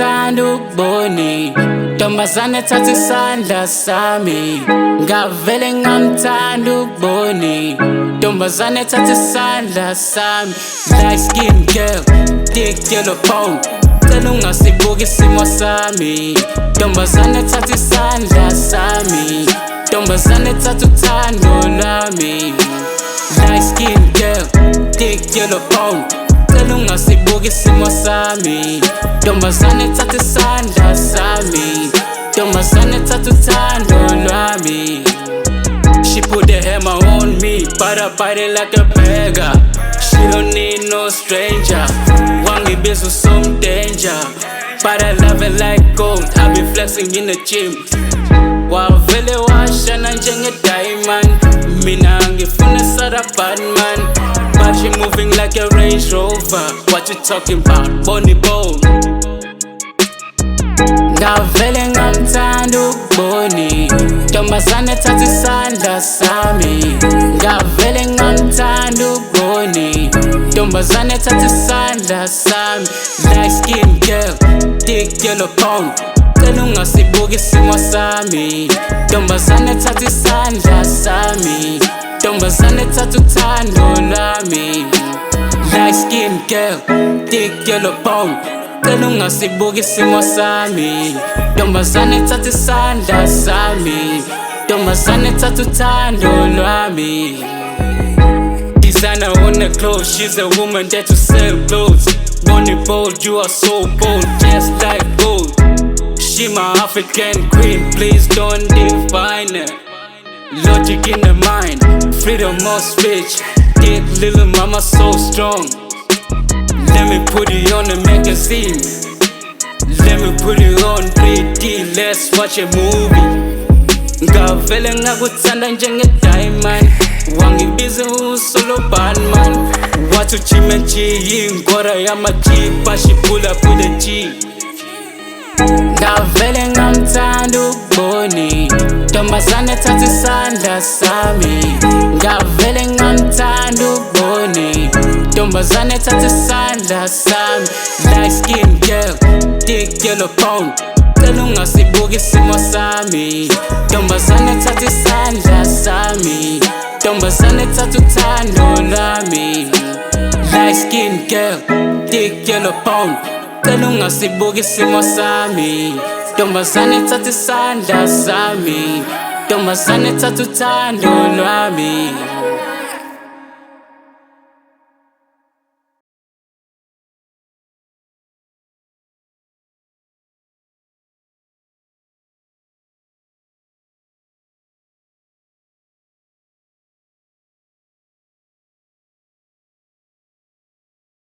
ngamthanda ukuboni ntombazane thatha isandla sami ngavele ngamthanda ukuboni ntombazane thatha isandla sami light skin girl thick yellow bone cela ungasibuki isimo sami ntombazane thatha isandla sami ntombazane thatha uthando lwami light skin girl thick yellow bone cela ungasibuki isimo sami ntombazane thatha isandla sami ntombazane thatha uthando lwami. She put the hammer on me, but I bite it like a beggar. She don't need no stranger. Wangibiza some danger, but I love it like gold. I be flexing in the gym. Wavele washana njenge diamond. Mina ngifuna sada Batman, but she moving like a Range Rover. What you talking about, Bonnie Bone? Ngavele ngamthanda ukuboni ntombazane thatha isandla sami ngavele ngamthanda ukuboni ntombazane thatha isandla sami light skin girl thick yellow bone cela ungasibuki isimo sami ntombazane thatha isandla sami ntombazane thatha uthando lwami light skin girl thick yellow bone cela ungasibuki isimo sami ntombazane thatha isandla sami ntombazane thatha uthando lwami. Designer on the clothes, she's a woman that you sell clothes. Bonnie bold, you are so bold, just like gold. She my African queen, please don't define her. Logic in the mind, freedom of speech. Get little mama so strong. Let me put it on the magazine. Let me put it on 3D, let's watch a movie. Ngavele ngakuthanda njenge diamond. Wangibiza solo Batman. Watu chimechi ngora ya machi, but she pull up with a G. Ngavele ngamthanda ukuboni ntombazane thatha isandla sami ngavele ngamthanda ukuboni ntombazane thatha isandla sami light skin girl thick yellow bone cela ungasibuki isimo sami ntombazane thatha isandla sami ntombazane thatha uthando lwami light skin girl thick yellow bone cela ungasibuki isimo sami ntombazane thatha isandla sami ntombazane thatha uthando lwami.